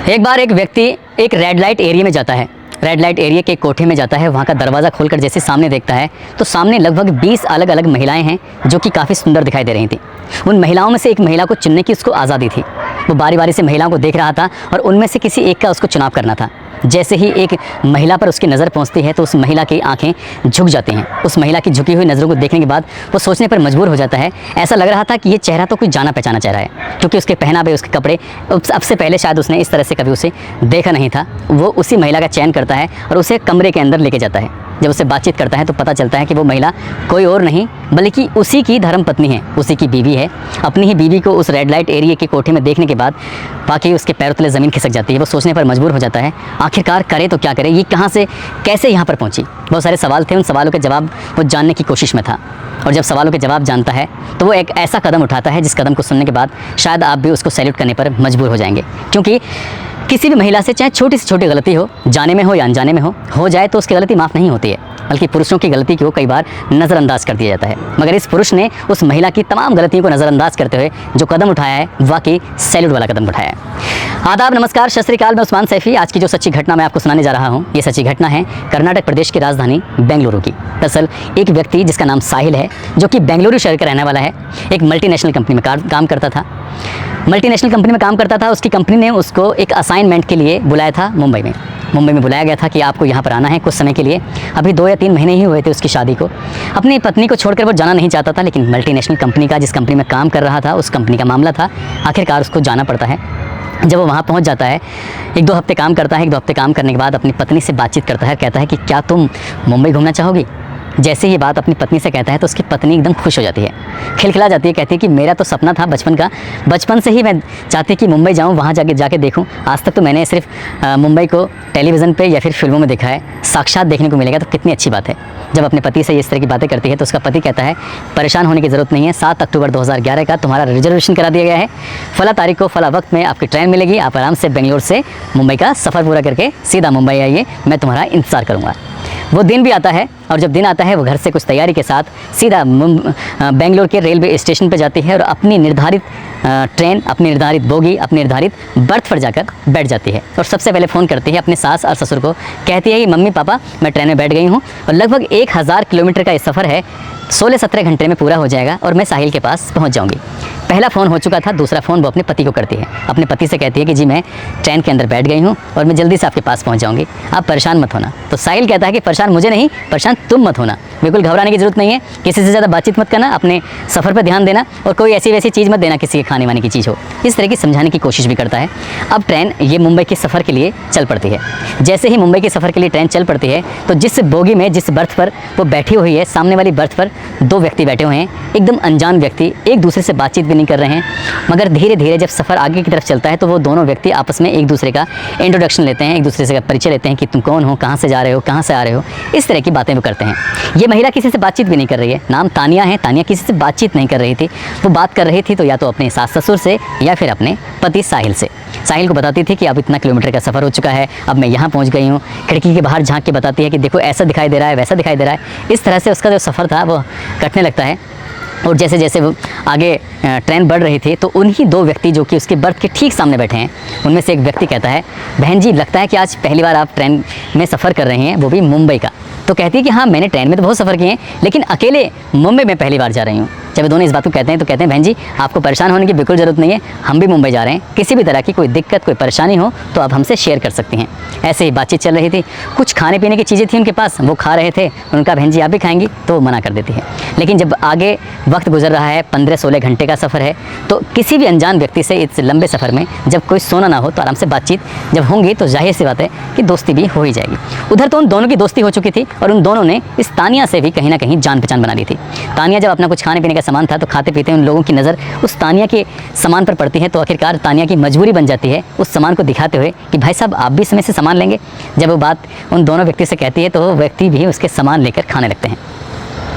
एक बार एक व्यक्ति एक रेड लाइट एरिया में जाता है। रेड लाइट एरिया के कोठे में जाता है। वहाँ का दरवाज़ा खोलकर जैसे सामने देखता है तो सामने लगभग 20 अलग अलग महिलाएं हैं जो कि काफ़ी सुंदर दिखाई दे रही थी। उन महिलाओं में से एक महिला को चुनने की उसको आज़ादी थी। वो बारी बारी से महिलाओं को देख रहा था और उनमें से किसी एक का उसको चुनाव करना था। जैसे ही एक महिला पर उसकी नज़र पहुंचती है तो उस महिला की आंखें झुक जाती हैं। उस महिला की झुकी हुई नज़रों को देखने के बाद वो सोचने पर मजबूर हो जाता है। ऐसा लग रहा था कि ये चेहरा तो कोई जाना पहचाना चेहरा है, क्योंकि उसके पहनावे, उसके कपड़े अब से पहले शायद उसने इस तरह से कभी उसे देखा नहीं था। वो उसी महिला का चयन करता है और उसे कमरे के अंदर लेके जाता है। जब उससे बातचीत करता है तो पता चलता है कि वो महिला कोई और नहीं बल्कि उसी की धर्म पत्नी है, उसी की बीवी है। अपनी ही बीवी को उस रेड लाइट एरिया के कोठे में देखने के बाद वाकई उसके पैरों तले ज़मीन खिसक जाती है। वो सोचने पर मजबूर हो जाता है आखिरकार करे तो क्या करे, ये कहाँ से कैसे यहाँ पर पहुँची। बहुत सारे सवाल थे, उन सवालों के जवाब वो जानने की कोशिश में था। और जब सवालों के जवाब जानता है तो वो एक ऐसा कदम उठाता है जिस कदम को सुनने के बाद शायद आप भी उसको सैल्यूट करने पर मजबूर हो जाएंगे। क्योंकि किसी भी महिला से चाहे छोटी से छोटी गलती हो, जाने में हो या अनजाने में हो जाए तो उसकी गलती माफ़ नहीं होती है, बल्कि पुरुषों की गलती को कई बार नज़रअंदाज कर दिया जाता है। मगर इस पुरुष ने उस महिला की तमाम गलतियों को नज़रअंदाज करते हुए जो कदम उठाया है वाकई सैल्यूट वाला कदम उठाया है। आदाब, नमस्कार, सत श्री अकाल। मैं उस्मान सैफी। आज की जो सच्ची घटना मैं आपको सुनाने जा रहा हूँ, ये सच्ची घटना है कर्नाटक प्रदेश की राजधानी बेंगलुरु की। दरअसल एक व्यक्ति जिसका नाम साहिल है, जो कि बेंगलुरु शहर का रहने वाला है, एक मल्टीनेशनल कंपनी में काम करता था। मल्टीनेशनल कंपनी में काम करता था। उसकी कंपनी ने उसको एक असाइनमेंट के लिए बुलाया था मुंबई में बुलाया गया था कि आपको यहाँ पर आना है कुछ समय के लिए। अभी 2 या 3 महीने ही हुए थे उसकी शादी को। अपनी पत्नी को छोड़कर वो जाना नहीं चाहता था, लेकिन मल्टीनेशनल कंपनी का, जिस कंपनी में काम कर रहा था, उस कंपनी का मामला था, आखिरकार उसको जाना पड़ता है। जब वो वहाँ पहुँच जाता है, 1-2 हफ्ते काम करता है। 1-2 हफ्ते काम करने के बाद अपनी पत्नी से बातचीत करता है। कहता है कि क्या तुम मुंबई घूमना चाहोगी। जैसे ये बात अपनी पत्नी से कहता है तो उसकी पत्नी एकदम खुश हो जाती है, खिलखिला जाती है। कहती है कि मेरा तो सपना था बचपन का, बचपन से ही मैं चाहती कि मुंबई जाऊँ, वहाँ जाके देखूँ। आज तक तो मैंने सिर्फ मुंबई को टेलीविज़न पे या फिर फिल्मों में देखा है, साक्षात देखने को मिलेगा तो कितनी अच्छी बात है। जब अपने पति से इस तरह की बातें करती है तो उसका पति कहता है परेशान होने की ज़रूरत नहीं है, 7 अक्टूबर 2011 का तुम्हारा रिजर्वेशन करा दिया गया है। फला तारीख को फला वक्त में आपकी ट्रेन मिलेगी, आप आराम से बेंगलोर से मुंबई का सफ़र पूरा करके सीधा मुंबई आइए, मैं तुम्हारा इंतज़ार करूँगा। वो दिन भी आता है और जब दिन आता है वो घर से कुछ तैयारी के साथ सीधा बेंगलोर के रेलवे स्टेशन पर जाती है और अपनी निर्धारित ट्रेन, अपनी निर्धारित बोगी, अपनी निर्धारित बर्थ पर जाकर बैठ जाती है। और सबसे पहले फ़ोन करती है अपने सास और ससुर को। कहती है कि मम्मी पापा मैं ट्रेन में बैठ गई हूँ और लगभग 1000 किलोमीटर का ये सफ़र है, 16-17 घंटे में पूरा हो जाएगा और मैं साहिल के पास पहुँच जाऊँगी। पहला फ़ोन हो चुका था, दूसरा फ़ोन वो अपने पति को करती है। अपने पति से कहती है कि जी मैं ट्रेन के अंदर बैठ गई हूँ और मैं जल्दी से आपके पास पहुँच जाऊँगी, आप परेशान मत होना। तो साहिल कहता है कि परेशान मुझे नहीं, परेशान तुम मत होना, बिल्कुल घबराने की ज़रूरत नहीं है, किसी से ज़्यादा बातचीत मत करना, अपने सफ़र पर ध्यान देना और कोई ऐसी वैसी चीज़ मत देना, किसी के खाने वाने की चीज़ हो। इस तरह की समझाने की कोशिश भी करता है। अब ट्रेन ये मुंबई के सफ़र के लिए चल पड़ती है। जैसे ही मुंबई के सफ़र के लिए ट्रेन चल पड़ती है तो जिस बोगी में, जिस बर्थ पर वो बैठी हुई है, सामने वाली बर्थ पर 2 व्यक्ति बैठे हुए हैं, एकदम अनजान व्यक्ति, एक दूसरे से बातचीत भी नहीं कर रहे हैं। मगर धीरे धीरे जब सफ़र आगे की तरफ चलता है तो वो दोनों व्यक्ति आपस में एक दूसरे का इंट्रोडक्शन लेते हैं, एक दूसरे से परिचय लेते हैं कि तुम कौन हो, कहाँ से जा रहे हो, कहाँ से आ रहे हो, इस तरह की बातें वो करते हैं। ये महिला किसी से बातचीत भी नहीं कर रही है, नाम तानिया है। तानिया किसी से बातचीत नहीं कर रही थी। वो बात कर रही थी तो या तो अपने सास ससुर से या फिर अपने पति साहिल से। साहिल को बताती थी कि अब इतना किलोमीटर का सफ़र हो चुका है, अब मैं यहाँ पहुँच गई हूँ। खिड़की के बाहर झांक के बताती है कि देखो ऐसा दिखाई दे रहा है, वैसा दिखाई दे रहा है। इस तरह से उसका जो सफ़र था वो कटने लगता है। और जैसे जैसे वो आगे ट्रेन बढ़ रही थी तो उन्हीं 2 व्यक्ति जो कि उसके बर्थ के ठीक सामने बैठे हैं, उनमें से एक व्यक्ति कहता है बहन जी लगता है कि आज पहली बार आप ट्रेन में सफ़र कर रहे हैं, वो भी मुंबई का। तो कहती है कि हाँ मैंने ट्रेन में तो बहुत सफ़र किए हैं, लेकिन अकेले मुंबई में पहली बार जा रही हूँ। जब वो दोनों इस बात को कहते हैं तो कहते हैं बहन जी आपको परेशान होने की बिल्कुल ज़रूरत नहीं है, हम भी मुंबई जा रहे हैं, किसी भी तरह की कोई दिक्कत, कोई परेशानी हो तो आप हमसे शेयर कर सकती हैं। ऐसे ही बातचीत चल रही थी। कुछ खाने पीने की चीज़ें थी उनके पास, वो खा रहे थे। उनका बहन जी आप भी खाएंगी, तो वो मना कर देती है। लेकिन जब आगे वक्त गुजर रहा है, 15-16 घंटे का सफ़र है, तो किसी भी अनजान व्यक्ति से इस लंबे सफ़र में जब कोई सोना ना हो तो आराम से बातचीत जब होंगी तो जाहिर सी बात है कि दोस्ती भी हो ही जाएगी। उधर तो उन दोनों की दोस्ती हो चुकी थी और उन दोनों ने इस तानिया से भी कहीं ना कहीं जान पहचान बना ली थी। तानिया जब अपना कुछ खाने पीने का सामान था तो खाते पीते उन लोगों की नज़र उस तानिया के सामान पर पड़ती है। तो आखिरकार तानिया की मजबूरी बन जाती है उस सामान को दिखाते हुए कि भाई साहब आप भी इसमें से सामान लेंगे। जब वो बात उन दोनों व्यक्ति से कहती है तो वो व्यक्ति भी उसके सामान लेकर खाने लगते हैं।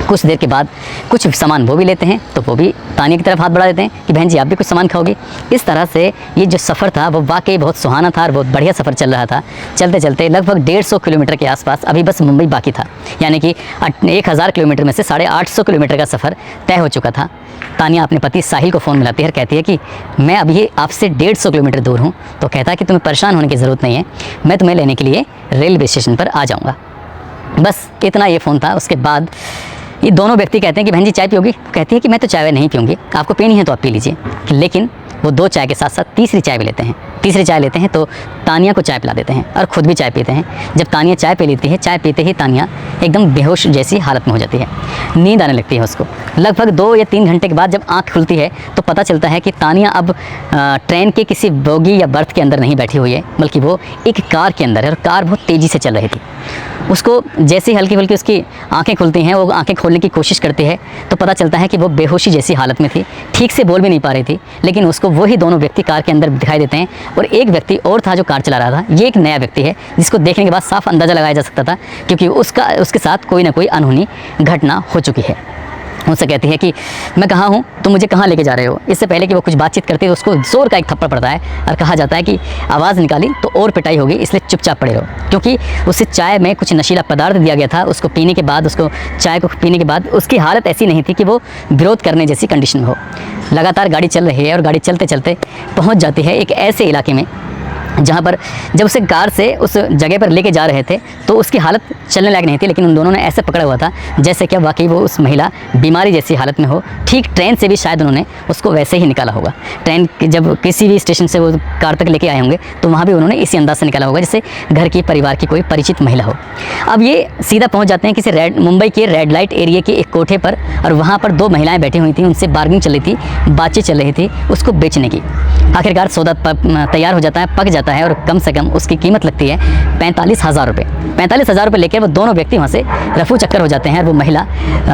कुछ देर के बाद कुछ सामान वो भी लेते हैं, तो वो भी तानिया की तरफ हाथ बढ़ा देते हैं कि बहन जी आप भी कुछ सामान खाओगी। इस तरह से ये जो सफ़र था वो वाकई बहुत सुहाना था और बहुत बढ़िया सफ़र चल रहा था। चलते चलते लगभग 150 किलोमीटर के आसपास अभी बस मुंबई बाकी था, यानी कि 1000 किलोमीटर में से 850 किलोमीटर का सफ़र तय हो चुका था। तानिया अपने पति साहिल को फ़ोन मिलाती है और कहती है कि मैं अभी आपसे 150 किलोमीटर दूर हूँ। तो कहता है कि तुम्हें परेशान होने की ज़रूरत नहीं है, मैं तुम्हें लेने के लिए रेलवे स्टेशन पर आ जाऊँगा। बस इतना ये फ़ोन था। उसके बाद ये दोनों व्यक्ति कहते हैं कि बहन जी चाय पियोगी? कहती है कि मैं तो चाय नहीं पीऊँगी, आपको पीनी है तो आप पी लीजिए। लेकिन वो 2 चाय के साथ साथ तीसरी चाय भी लेते हैं। तीसरी चाय लेते हैं तो तानिया को चाय पिला देते हैं और ख़ुद भी चाय पीते हैं। जब तानिया चाय पी लेती है, चाय पीते ही तानिया एकदम बेहोश जैसी हालत में हो जाती है, नींद आने लगती है उसको। लगभग 2 या 3 घंटे के बाद जब आँख खुलती है तो पता चलता है कि तानिया अब ट्रेन के किसी बोगी या बर्थ के अंदर नहीं बैठी हुई है, बल्कि वो एक कार के अंदर है और कार बहुत तेज़ी से चल रही थी। उसको जैसे ही हल्की फुल्की उसकी आंखें खुलती हैं, वो आंखें खोलने की कोशिश करती है तो पता चलता है कि वो बेहोशी जैसी हालत में थी, ठीक से बोल भी नहीं पा रही थी। लेकिन उसको वही दोनों व्यक्ति कार के अंदर दिखाई देते हैं और एक व्यक्ति और था जो कार चला रहा था। ये एक नया व्यक्ति है जिसको देखने के बाद साफ अंदाज़ा लगाया जा सकता था, क्योंकि उसके साथ कोई ना कोई अनहोनी घटना हो चुकी है। उससे कहती है कि मैं कहाँ हूँ, तुम मुझे कहाँ लेके जा रहे हो। इससे पहले कि वो कुछ बातचीत करती है उसको ज़ोर का एक थप्पड़ पड़ता है और कहा जाता है कि आवाज़ निकाली तो और पिटाई होगी, इसलिए चुपचाप पड़े रहो। क्योंकि उसे चाय में कुछ नशीला पदार्थ दिया गया था। उसको पीने के बाद, उसको चाय को पीने के बाद उसकी हालत ऐसी नहीं थी कि वो विरोध करने जैसी कंडीशन में हो। लगातार गाड़ी चल रही है और गाड़ी चलते चलते पहुँच जाती है एक ऐसे इलाके में जहाँ पर जब उसे कार से उस जगह पर लेके जा रहे थे तो उसकी हालत चलने लायक नहीं थी, लेकिन उन दोनों ने ऐसे पकड़ा हुआ था जैसे कि वाकई वो उस महिला बीमारी जैसी हालत में हो। ठीक ट्रेन से भी शायद उन्होंने उसको वैसे ही निकाला होगा। ट्रेन जब किसी भी स्टेशन से वो कार तक लेके आए होंगे तो वहाँ भी उन्होंने इसी अंदाज से निकाला होगा जैसे घर की परिवार की कोई परिचित महिला हो। अब ये सीधा पहुँच जाते हैं किसी मुंबई के रेड लाइट एरिया के एक कोठे पर और वहाँ पर 2 महिलाएँ बैठी हुई थी, उनसे बार्गेनिंग चल रही थी, बातचीत चल रही थी उसको बेचने की। आखिरकार सौदा तैयार हो जाता है, पक जाता है और कम से कम उसकी कीमत लगती है 45,000 रुपये। 45,000 रुपये लेकर वो दोनों व्यक्ति वहाँ से रफू चक्कर हो जाते हैं और वो महिला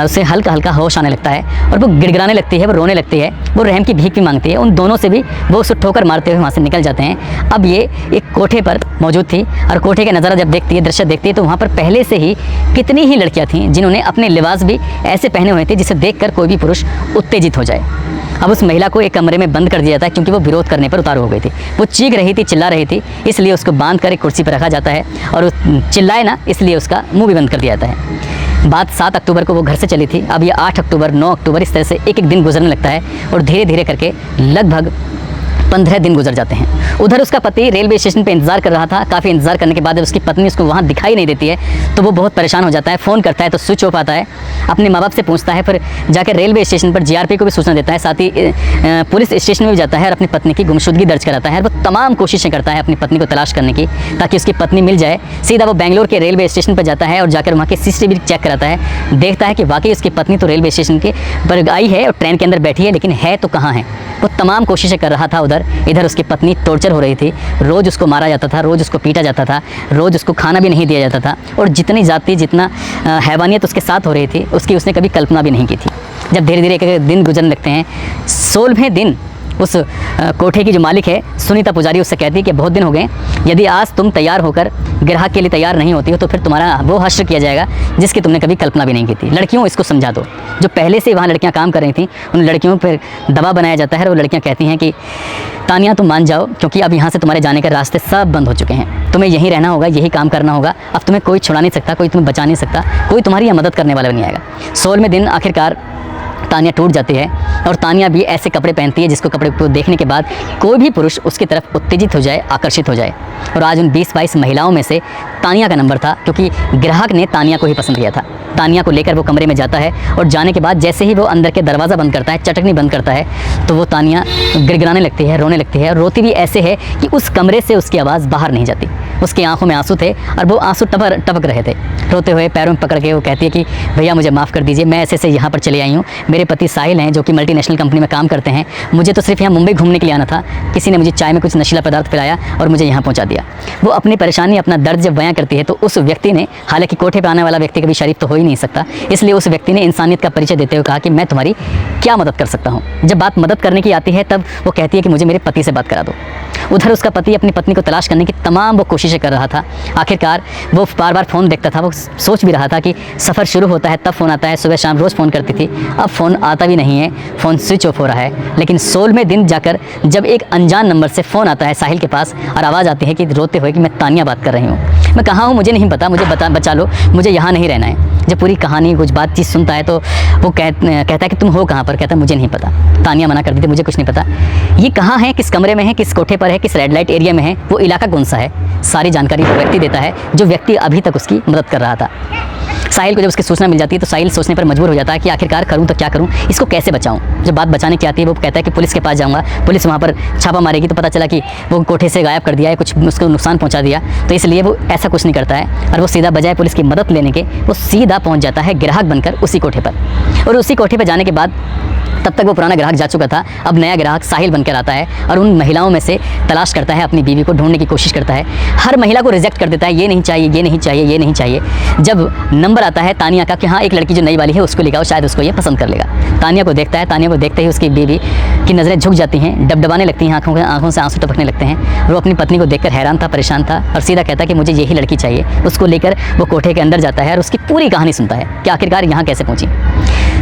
उसे हल्का हल्का होश आने लगता है और वो गिड़गिड़ाने लगती है, वो रोने लगती है, वो रहम की भीख भी मांगती है। उन दोनों से भी वो उसे ठोकर मारते हुए वहाँ से निकल जाते हैं। अब ये एक कोठे पर मौजूद थी और कोठे का नज़ारा जब देखती है, दृश्य देखती है तो वहाँ पर पहले से ही कितनी ही लड़कियाँ थीं जिन्होंने अपने लिबास भी ऐसे पहने हुए थे जिसे देखकर कोई भी पुरुष उत्तेजित हो जाए। अब उस महिला को एक कमरे में बंद कर दिया जाता है क्योंकि वो विरोध करने पर उतारू हो गई थी। वो चीख रही थी, चिल्ला रही थी, इसलिए उसको बांध कर एक कुर्सी पर रखा जाता है और चिल्लाए ना इसलिए उसका मुंह भी बंद कर दिया जाता है। बात 7 अक्टूबर को वो घर से चली थी। अब ये 8 अक्टूबर, 9 अक्टूबर इस तरह से एक एक दिन गुजरने लगता है और धीरे धीरे करके लगभग 15 दिन गुजर जाते हैं। उधर उसका पति रेलवे स्टेशन पे इंतज़ार कर रहा था। काफ़ी इंतज़ार करने के बाद जब उसकी पत्नी उसको वहाँ दिखाई नहीं देती है तो वो बहुत परेशान हो जाता है। फ़ोन करता है तो स्विच ऑफ आता है, अपने माँ बाप से पूछता है, फिर जाकर रेलवे स्टेशन पर जीआरपी को भी सूचना देता है, साथ ही पुलिस स्टेशन में भी जाता है और अपनी पत्नी की गुमशुदगी दर्ज कराता है। वो तमाम कोशिशें करता है अपनी पत्नी को तलाश करने की ताकि उसकी पत्नी मिल जाए। सीधा वो बेंगलोर के रेलवे स्टेशन पर जाता है और जाकर वहाँ की CCTV चेक कराता है, देखता है कि वाकई उसकी पत्नी तो रेलवे स्टेशन के पर आई है और ट्रेन के अंदर बैठी है, लेकिन है तो कहाँ है। वो तमाम कोशिशें कर रहा था उधर। इधर उसकी पत्नी टॉर्चर हो रही थी, रोज़ उसको मारा जाता था, रोज़ उसको पीटा जाता था, रोज़ उसको खाना भी नहीं दिया जाता था और जितनी जाति जितना हैवानियत उसके साथ हो रही थी उसकी उसने कभी कल्पना भी नहीं की थी। जब धीरे धीरे एक दिन गुजरने लगते हैं, 16वें दिन उस कोठे की जो मालिक है सुनीता पुजारी उससे कहती है कि बहुत दिन हो गए, यदि आज तुम तैयार होकर ग्राहक के लिए तैयार नहीं होती हो तो फिर तुम्हारा वो हश्र किया जाएगा जिसकी तुमने कभी कल्पना भी नहीं की थी। लड़कियों इसको समझा दो। जो पहले से वहाँ लड़कियाँ काम कर रही थी उन लड़कियों पर दबाव बनाया जाता है और वो लड़कियाँ कहती हैं कि तानिया तुम मान जाओ क्योंकि अब यहाँ से तुम्हारे जाने के रास्ते सब बंद हो चुके हैं, तुम्हें यहीं रहना होगा, यही काम करना होगा, अब तुम्हें कोई छुड़ा नहीं सकता, कोई तुम्हें बचा नहीं सकता, कोई तुम्हारी यह मदद करने वाला भी नहीं आएगा। 16वें दिन आखिरकार तानिया टूट जाती है और तानिया भी ऐसे कपड़े पहनती है जिसको कपड़े को देखने के बाद कोई भी पुरुष उसकी तरफ उत्तेजित हो जाए, आकर्षित हो जाए। और आज उन 20-22 महिलाओं में से तानिया का नंबर था क्योंकि ग्राहक ने तानिया को ही पसंद किया था। तानिया को लेकर वो कमरे में जाता है और जाने के बाद जैसे ही वो अंदर के दरवाज़ा बंद करता है, चटकनी बंद करता है, तो वो तानिया गिड़गिड़ाने लगती है, रोने लगती है और रोती भी ऐसे है कि उस कमरे से उसकी आवाज़ बाहर नहीं जाती। उसकी आंखों में आंसू थे और वो आंसू टपक रहे थे। रोते हुए पैरों में पकड़ के वो कहती है कि भैया मुझे माफ़ कर दीजिए, मैं ऐसे से यहाँ पर चले आई हूँ, मेरे पति साहिल हैं जो कि मल्टीनेशनल कंपनी में काम करते हैं, मुझे तो सिर्फ यहाँ मुंबई घूमने के लिए आना था, किसी ने मुझे चाय में कुछ नशीला पदार्थ पिलाया और मुझे यहाँ पहुँचा दिया। वो अपनी परेशानी, अपना दर्द जब बयां करती है तो उस व्यक्ति ने, हालांकि कोठे पर आने वाला व्यक्ति कभी शरीफ तो हो ही नहीं सकता, इसलिए उस व्यक्ति ने इंसानियत का परिचय देते हुए कहा कि मैं तुम्हारी क्या मदद कर सकता हूँ। जब बात मदद करने की आती है तब वो कहती है कि मुझे मेरे पति से बात करा दो। उधर उसका पति अपनी पत्नी को तलाश करने की तमाम वो कोशिश कोशिशें कर रहा था। आखिरकार वो बार बार फ़ोन देखता था, वो सोच भी रहा था कि सफ़र शुरू होता है तब फ़ोन आता है, सुबह शाम रोज़ फ़ोन करती थी, अब फ़ोन आता भी नहीं है, फ़ोन स्विच ऑफ हो रहा है। लेकिन 16वें दिन जाकर जब एक अनजान नंबर से फ़ोन आता है साहिल के पास और आवाज़ आती है कि रोते हुए कि मैं तानिया बात कर रही हूँ, मैं कहाँ हूँ मुझे नहीं पता, मुझे बचा लो, मुझे यहाँ नहीं रहना है। जब पूरी कहानी कुछ बातचीत सुनता है तो वो कहता है कि तुम हो कहाँ पर? कहता है मुझे नहीं पता। तानिया मना कर दी थी, मुझे कुछ नहीं पता। ये कहाँ है, किस कमरे में है, किस कोठे पर है, किस रेड लाइट एरिया में है, वो इलाका कौन सा है, सारी जानकारी वो व्यक्ति देता है जो व्यक्ति अभी तक उसकी मदद कर रहा था। साहिल को जब उसकी सूचना मिल जाती है तो साहिल सोचने पर मजबूर हो जाता है कि आखिरकार करूँ तो क्या करूँ, इसको कैसे बचाऊँ। जब बात बचाने की आती है वो कहता है कि पुलिस के पास जाऊँगा, पुलिस वहाँ पर छापा मारेगी तो पता चला कि वो कोठे से गायब कर दिया है, कुछ उसको नुकसान पहुँचा दिया, तो इसलिए वो ऐसा कुछ नहीं करता है और वो सीधा बजाय पुलिस की मदद लेने के वो सीधा पहुँच जाता है ग्राहक बनकर उसी कोठे पर। और उसी कोठे पर जाने के बाद तब तक वो पुराना ग्राहक जा चुका था, अब नया ग्राहक साहिल बनकर आता है और उन महिलाओं में से तलाश करता है, अपनी बीवी को ढूंढने की कोशिश करता है। हर महिला को रिजेक्ट कर देता है, ये नहीं चाहिए, ये नहीं चाहिए, ये नहीं चाहिए। जब नंबर आता है तानिया का कि हाँ एक लड़की जो नई वाली है उसको लिखाओ, शायद उसको ये पसंद कर लेगा। तानिया को देखता है, तानिया को देखते ही उसकी बीवी की नज़रें झुक जाती हैं, डबडबाने लगती हैं, आँखों से आंसू टपकने लगते हैं। वो अपनी पत्नी को देखकर हैरान था, परेशान था और सीधा कहता है कि मुझे यही लड़की चाहिए। उसको लेकर वो कोठे के अंदर जाता है और उसकी पूरी कहानी सुनता है कि आखिरकार यहाँ कैसे पहुँची।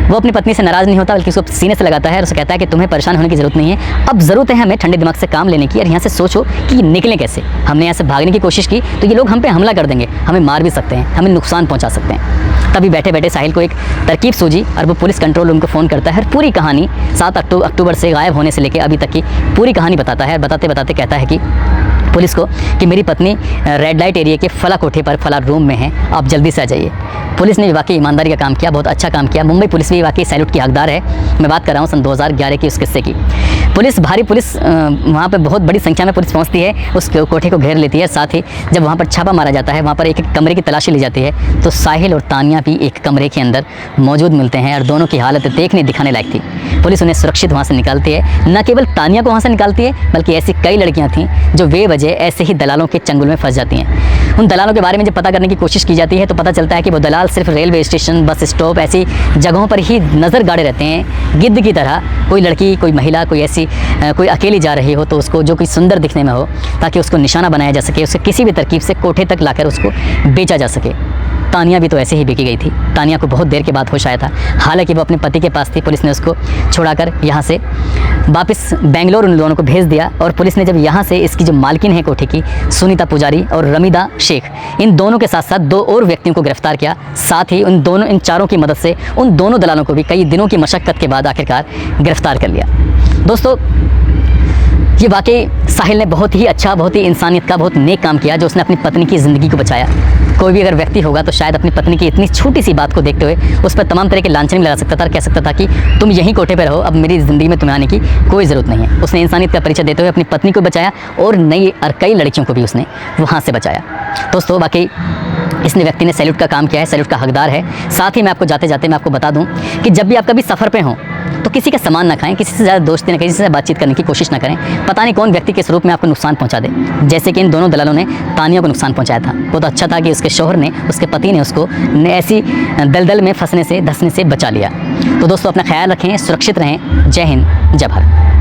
वो अपनी पत्नी से नाराज़ नहीं होता बल्कि उसको सीने से लगाता है और उसे कहता है कि तुम्हें परेशान होने की ज़रूरत नहीं है, अब ज़रूरत है हमें ठंडे दिमाग से काम लेने की और यहाँ से सोचो कि निकलें कैसे। हमने यहाँ से भागने की कोशिश की तो ये लोग हम पे हमला कर देंगे, हमें मार भी सकते हैं, हमें नुकसान पहुँचा सकते हैं। तभी बैठे बैठे साहिल को एक तरकीब सूझी और वो पुलिस कंट्रोल रूम को फ़ोन करता है और पूरी कहानी 7 अक्टूबर से गायब होने से लेकर अभी तक की पूरी कहानी बताता है। बताते बताते कहता है कि पुलिस को कि मेरी पत्नी रेड लाइट एरिया के फला कोठे पर फला रूम में है, आप जल्दी से आ जाइए। पुलिस ने वाकई ईमानदारी का काम किया, बहुत अच्छा काम किया। मुंबई पुलिस भी वाकई सैल्यूट की हकदार है। मैं बात कर रहा हूँ सन 2011 की उस किस्से की। भारी पुलिस वहाँ पर बहुत बड़ी संख्या में पुलिस पहुँचती है, उस कोठे को घेर लेती है। साथ ही जब वहाँ पर छापा मारा जाता है, वहाँ पर एक कमरे की तलाशी ली जाती है तो साहिल और तानिया भी एक कमरे के अंदर मौजूद मिलते हैं और दोनों की हालत देखने दिखाने लायक थी। पुलिस उन्हें सुरक्षित वहाँ से निकालती है। न केवल तानिया को वहाँ से निकालती है बल्कि ऐसी कई लड़कियाँ थीं जो बेवजह ऐसे ही दलालों के चंगुल में फंस जाती हैं। उन दलालों के बारे में जब पता करने की कोशिश की जाती है तो पता चलता है कि वो दलाल सिर्फ रेलवे स्टेशन, बस स्टॉप ऐसी जगहों पर ही नज़र गाड़े रहते हैं, गिद्ध की तरह। कोई लड़की, कोई महिला, कोई ऐसी कोई अकेली जा रही हो तो उसको जो कोई सुंदर दिखने में हो ताकि उसको निशाना बनाया जा सके, उसके किसी भी तरकीब से कोठे तक लाकर उसको बेचा जा सके। तानिया भी तो ऐसे ही बिकी गई थी। तानिया को बहुत देर के बाद होश आया था, हालांकि वो अपने पति के पास थी। पुलिस ने उसको छुड़ाकर यहाँ से वापस बेंगलोर उन दोनों को भेज दिया और पुलिस ने जब यहाँ से इसकी जो मालकिन है कोठे की, सुनीता पुजारी और रमीदा शेख, इन दोनों के साथ साथ 2 और व्यक्तियों को गिरफ्तार किया। साथ ही इन चारों की मदद से उन दोनों दलालों को भी कई दिनों की मशक्क़त के बाद आखिरकार गिरफ्तार कर लिया। दोस्तों, ये वाकई साहिल ने बहुत ही अच्छा, बहुत ही इंसानियत का बहुत नेक काम किया जो उसने अपनी पत्नी की ज़िंदगी को बचाया। कोई भी अगर व्यक्ति होगा तो शायद अपनी पत्नी की इतनी छोटी सी बात को देखते हुए उस पर तमाम तरह के लांछन भी लगा सकता था और कह सकता था कि तुम यहीं कोठे पर रहो, अब मेरी ज़िंदगी में तुम्हें आने की कोई ज़रूरत नहीं है। उसने इंसानियत का परिचय देते हुए अपनी पत्नी को बचाया और कई लड़कियों को भी उसने वहाँ से बचाया। दोस्तों, वाकई इसने व्यक्ति ने सैल्यूट का काम किया है, सैल्यूट का हकदार है। साथ ही मैं आपको जाते जाते मैं आपको बता दूं कि जब भी आप कभी सफ़र पे हों तो किसी का सामान ना खाएं, किसी से ज़्यादा दोस्ती ना करें, किसी से बातचीत करने की कोशिश ना करें। पता नहीं कौन व्यक्ति किस रूप में आपको नुकसान पहुंचा दे। जैसे कि इन दोनों दलालों ने तानिया को नुकसान पहुंचाया था। वो तो अच्छा था कि उसके शौहर ने, उसके पति ने उसको ऐसी दलदल में फंसने से, धंसने से बचा लिया। तो दोस्तों, अपना ख्याल रखें, सुरक्षित रहें। जय हिंद, जय भारत।